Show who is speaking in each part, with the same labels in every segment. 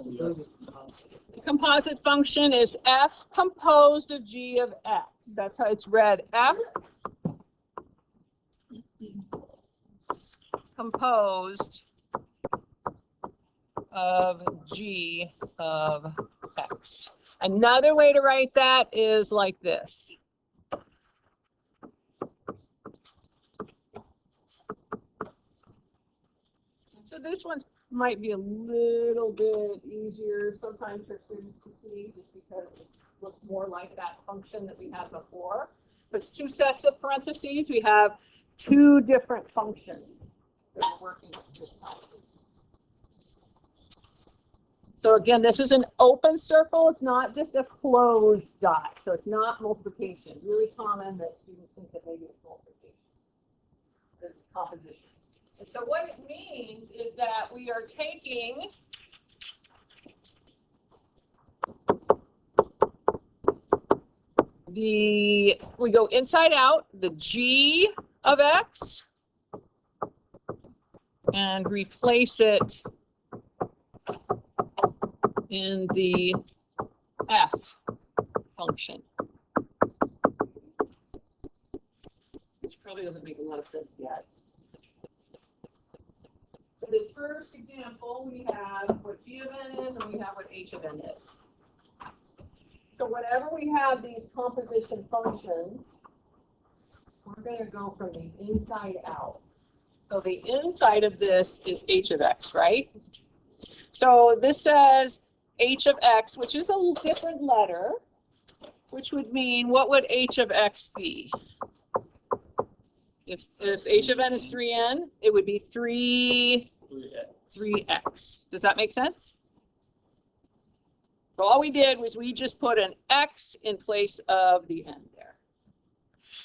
Speaker 1: Yes.
Speaker 2: Composite function is f composed of g of x. That's how it's read. F composed of g of x. Another way to write that is like this. So this one might be a little bit easier sometimes for students to see just because it looks more like that function that we had before. But it's two sets of parentheses. We have two different functions that we're working with this time. So again, this is an open circle. It's not just a closed dot. So it's not multiplication. Really common that students think that maybe it's multiplication. It's composition. And so what it means is that we are taking we go inside out, the g of x, and replace it in the f function. Which probably doesn't make a lot of sense yet. So this first example, we have what g of n is, and we have what h of n is. So whenever we have these composition functions, we're going to go from the inside out. So the inside of this is h of x, right? So this says h of x, which is a different letter, which would mean, what would h of x be? If h of n is 3n, it would be 3x. Does that make sense? So all we did was we just put an x in place of the n there.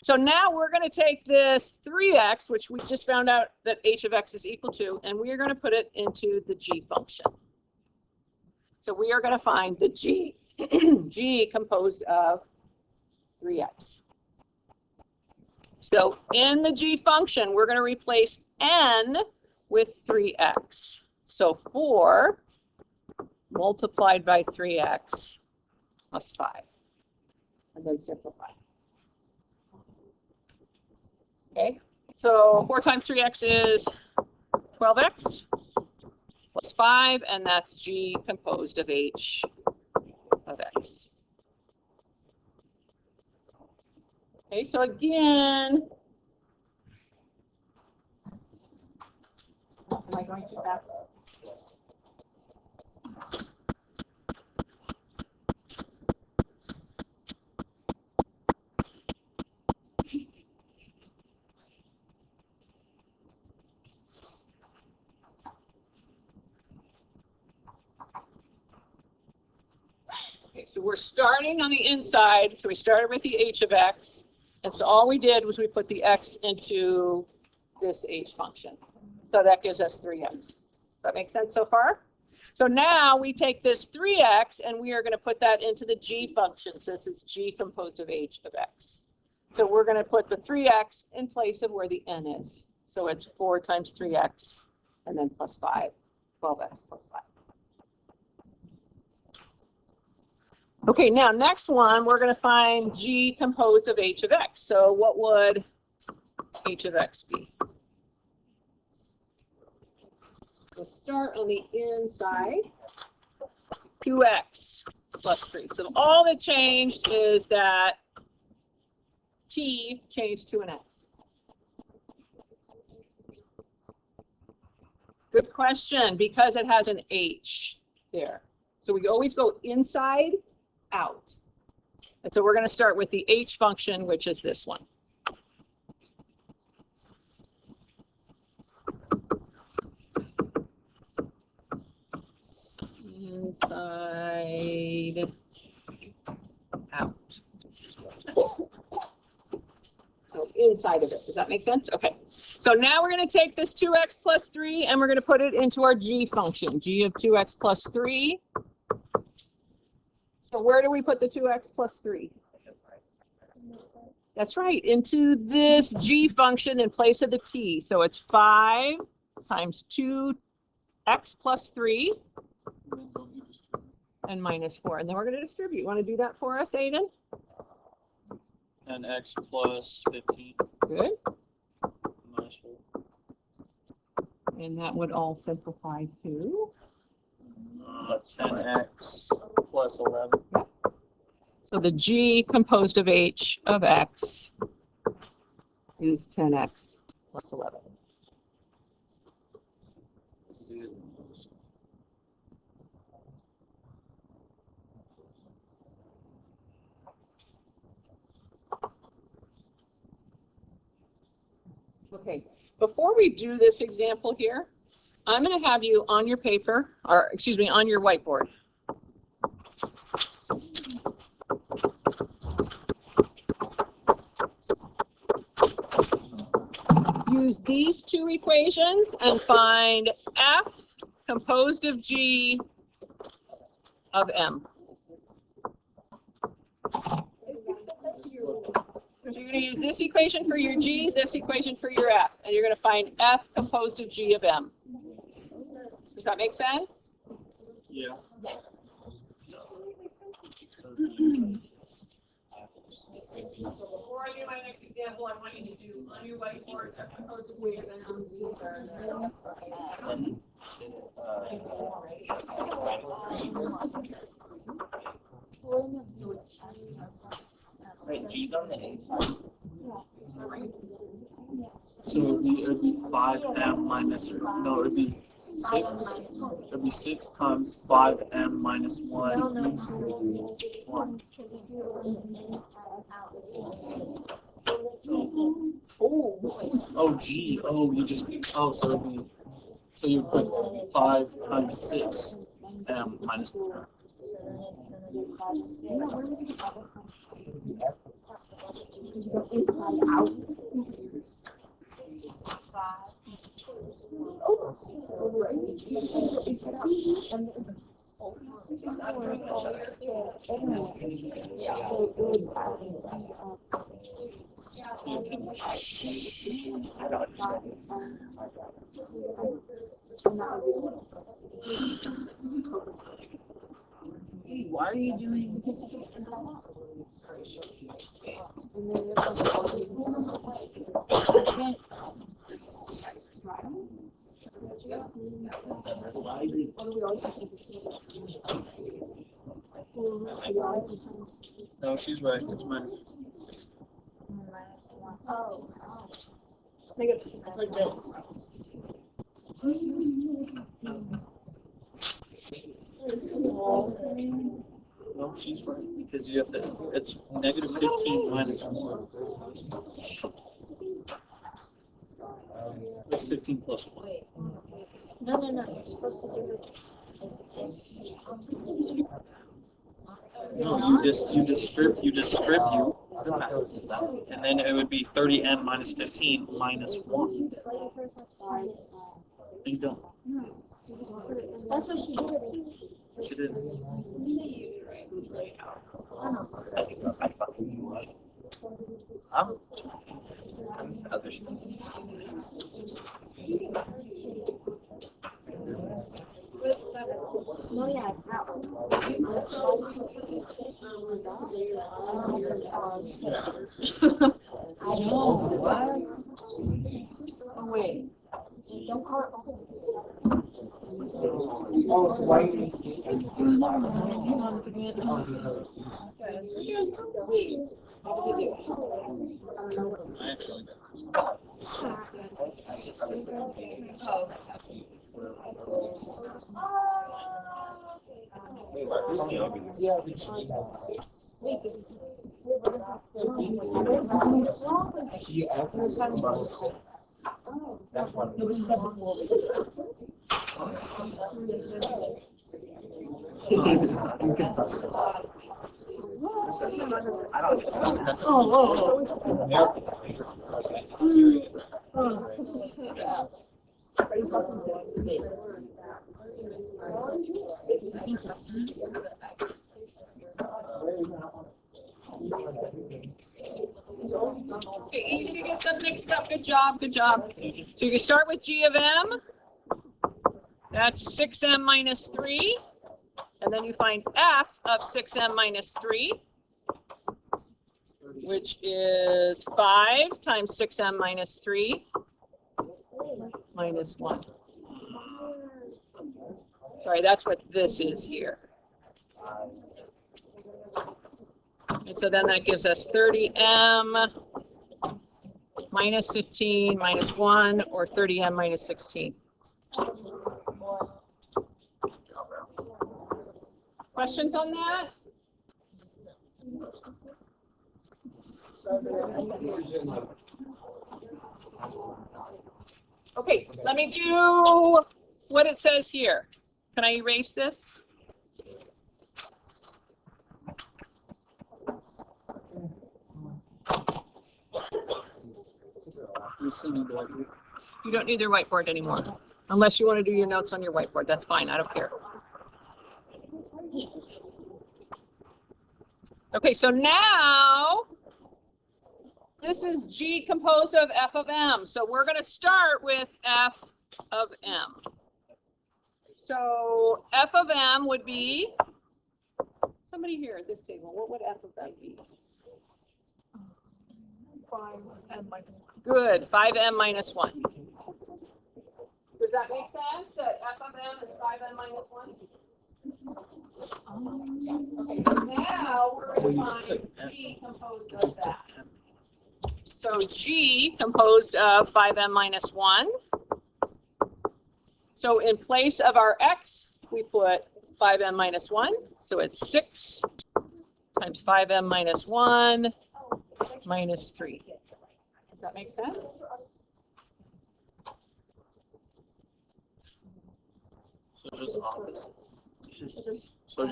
Speaker 2: So now we're going to take this 3x, which we just found out that h of x is equal to, and we are going to put it into the g function. So we are going to find the g, g composed of 3x. So in the g function, we're going to replace n with 3x. So 4 multiplied by 3x plus 5. And then simplify. Okay, so 4 times 3x is 12x plus 5, and that's g composed of h of x. Okay, so again, am I going too fast? Okay, so we're starting on the inside. So we started with the h of x. And so all we did was we put the x into this h function. So that gives us 3x. Does that make sense so far? So now we take this 3x and we are going to put that into the g function. So this is g composed of h of x. So we're going to put the 3x in place of where the n is. So it's 4 times 3x and then plus 5, 12x plus 5. Okay, now next one, we're going to find g composed of h of x. So what would h of x be? We'll start on the inside, 2x plus 3. So all that changed is that t changed to an x. Good question, because it has an h there. So we always go inside, out. And so we're going to start with the h function, which is this one. Inside, out. So inside of it. Does that make sense? Okay. So now we're going to take this 2x plus 3 and we're going to put it into our g function. G of 2x plus 3. So where do we put the 2x plus 3? That's right, into this g function in place of the t. So it's 5 times 2x plus 3 and minus 4. And then we're going to distribute. You want to do that for us, Aiden?
Speaker 1: 10x plus 15
Speaker 2: Good.
Speaker 1: minus 4.
Speaker 2: And that would all simplify to?
Speaker 1: 10x plus 11.
Speaker 2: Yep. So the g composed of h of x is 10x plus 11. Okay, before we do this example here, I'm going to have you on your paper, or excuse me, on your whiteboard. Use these two equations and find f composed of g of m. You're going to use this equation for your g, this equation for your f, and you're going to find f composed of g of m. Does that make sense?
Speaker 1: Yeah.
Speaker 2: Before I do my next example, I want you to do on your whiteboard f composed of g of m.
Speaker 1: Wait, G's on the A side. So it would be 5m minus, no, it would be 6. It would be 6 times 5m minus 1 equals 1. Oh, G. Oh, you just, oh, so it would be, so you put 5 times 6m minus 1.
Speaker 3: Why are you doing this?
Speaker 1: No, she's right. It's minus 6.
Speaker 3: Oh. It's like this.
Speaker 1: No, she's right because you have to. It's negative 15 minus 1. It's 15 plus 1.
Speaker 3: No. You're supposed to do it.
Speaker 1: No, you distribute, and then it would be 30m minus 15 minus 1. You don't.
Speaker 3: That's what she did.
Speaker 1: She didn't. I'm other stuff.
Speaker 3: No, yeah, it's that one. I know. What? Oh, wait. Don't call it.
Speaker 4: Oh, it's white.
Speaker 3: Hang on a minute.
Speaker 4: That's one.
Speaker 2: Okay, easy to get them mixed up. Good job, good job. So you can start with g of m. That's 6m minus 3. And then then you find f of 6m minus 3, which is 5 times 6m minus 3 minus 1. Sorry, that's what this is here. And so then that gives us 30m minus 15 minus 1, or 30m minus 16. Questions on that? Okay, let me do what it says here. Can I erase this? You don't need their whiteboard anymore, unless you want to do your notes on your whiteboard. That's fine. I don't care. Okay, so now this is G composed of f of m. So we're going to start with f of m. So f of m would be, somebody here at this table, what would f of m be?
Speaker 3: 5m minus 1.
Speaker 2: Good, 5m minus 1. Does that make sense? That f of m is 5m minus 1? Okay, so now we're going to find G composed of that. So G composed of 5m minus 1. So in place of our x, we put 5m minus 1. So it's 6 times 5m minus 1 minus 3. Does that make sense?
Speaker 1: So it's just opposite. So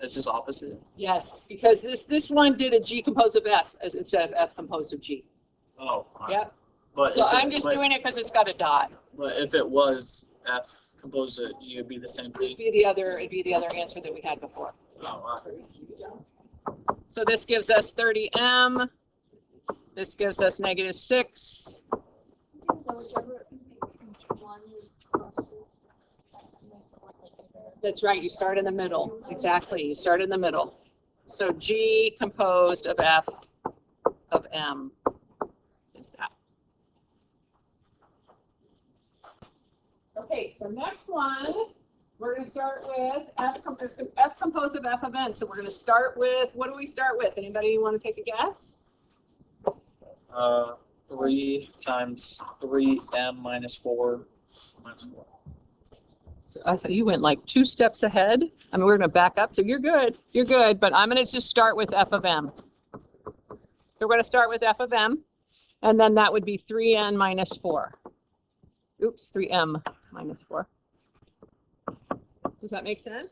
Speaker 1: it's just opposite.
Speaker 2: Yes, because this one did a G composed of S instead of F composed of G.
Speaker 1: Oh.
Speaker 2: Yep.
Speaker 1: But
Speaker 2: So I'm just doing it because it's got a dot.
Speaker 1: But if it was F composed of G, it'd be the same thing.
Speaker 2: It'd be the other answer that we had before.
Speaker 1: Oh, wow.
Speaker 2: So this gives us 30m. This gives us negative 6.
Speaker 3: So whichever one is closest.
Speaker 2: That's right. You start in the middle. Exactly. You start in the middle. So G composed of F of M is that. Okay. So next one, we're going to start with F composed of F of N. So we're going to start with, what do we start with? Anybody want to take a guess?
Speaker 1: 3 times 3m minus 4 minus 4.
Speaker 2: So I thought you went like 2 steps ahead. I mean, we're going to back up. So you're good. You're good. But I'm going to just start with F of M. So we're going to start with F of M. And then that would be 3n minus 4. Oops, 3m minus 4. Does that make sense?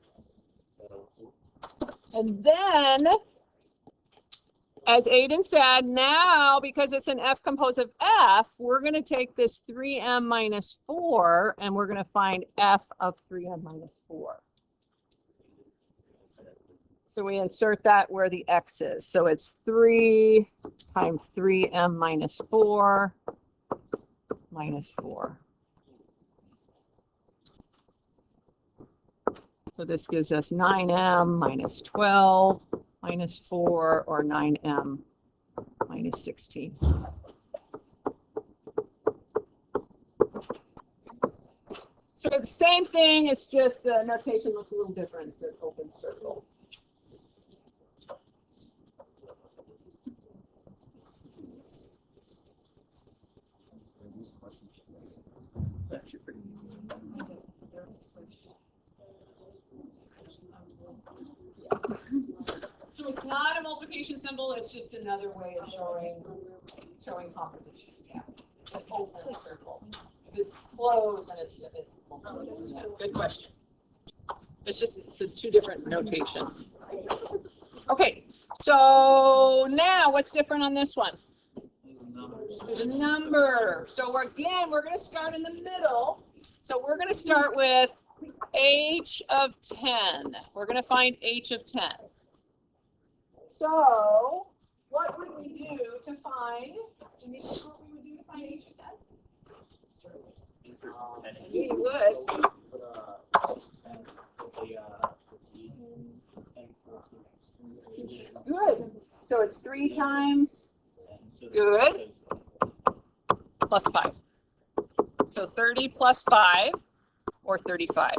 Speaker 2: And then, as Aiden said, now, because it's an F composed of F, we're going to take this 3m minus 4, and we're going to find F of 3m minus 4. So we insert that where the X is. So it's 3 times 3m minus 4 minus 4. So this gives us 9m minus 12 minus 4, or 9m minus 16. So the same thing, it's just the notation looks a little different. It's an open circle. So it's not a multiplication symbol, it's just another way of showing composition. Yeah. It's an open circle. If it's closed, and it's multiplication. Yeah. Good question. It's just 2 different notations. Okay, so now what's different on this one? There's a number. So we're going to start in the middle. So we're going to start with h of 10. We're going to find h of 10. So what would we do to find, what we would do to find h of 10? We would. So it's 3 times, good, plus 5. So 30 plus 5, or 35.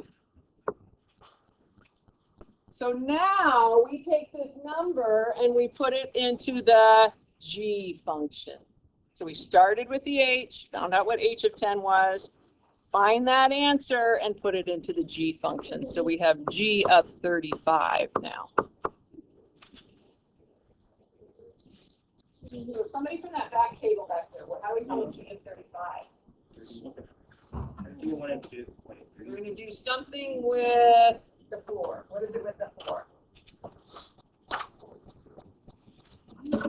Speaker 2: So now we take this number and we put it into the g function. So we started with the h, found out what h of 10 was, find that answer and put it into the g function. So we have g of 35 now. Somebody from that back table back there, how do we find g of 35? We're going to do something with the 4. What is it with the 4? We're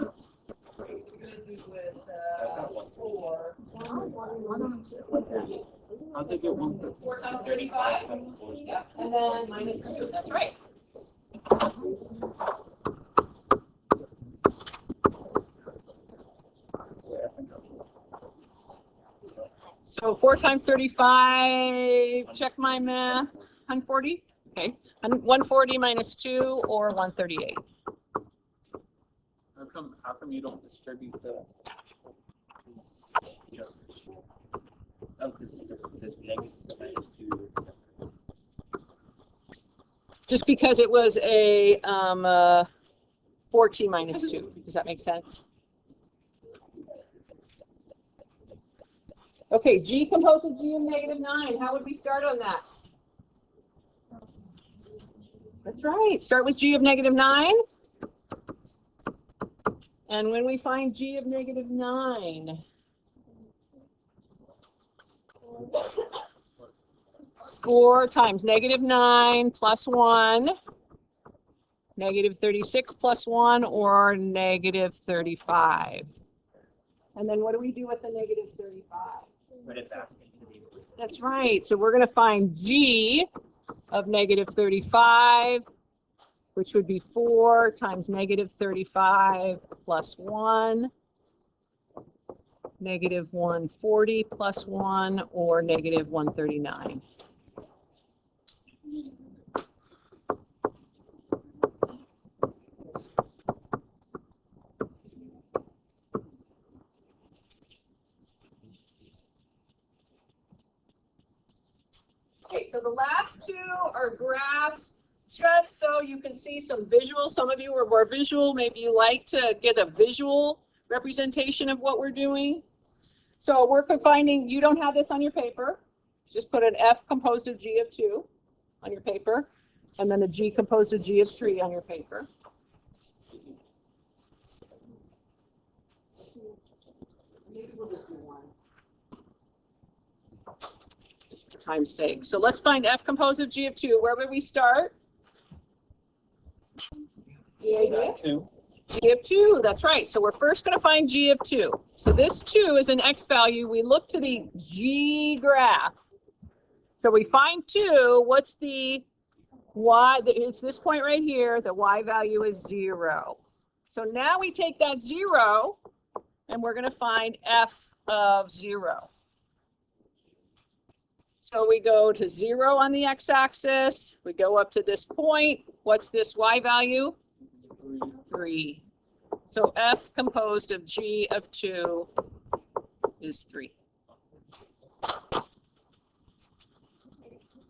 Speaker 2: going to do with 4.
Speaker 1: I'll take it 1.
Speaker 2: 4 times 35? Yeah. And then minus 2. That's right. So 4 times 35, check my math, 140? Okay. 140 minus 2 or 138?
Speaker 1: How come you don't distribute the? Yeah. Oh, because negative minus 2.
Speaker 2: Just because it was a 4t minus 2. Does that make sense? Okay, g composed of g of negative 9. How would we start on that? That's right. Start with g of negative 9. And when we find g of negative 9, four times negative 9 plus 1, negative 36 plus 1, or negative 35. And then what do we do with the negative 35?
Speaker 1: Put it back.
Speaker 2: That's right. So we're going to find g of negative 35, which would be 4 times negative 35 plus 1, negative 140 plus 1, or negative 139. Okay, so the last two are graphs, just so you can see some visuals. Some of you are more visual. Maybe you like to get a visual representation of what we're doing. So we're finding, you don't have this on your paper. Just put an F composed of G of 2 on your paper, and then a G composed of G of 3 on your paper. Maybe we'll just do one. Just for time's sake. So let's find F composed of G of 2. Where would we start? G of 2, that's right. So we're first going to find G of 2. So this 2 is an X value. We look to the G graph. So we find 2. What's the Y? It's this point right here. The Y value is 0. So now we take that 0 and we're going to find F of 0. So we go to 0 on the x-axis. We go up to this point. What's this Y value? 3. So F composed of G of 2 is 3.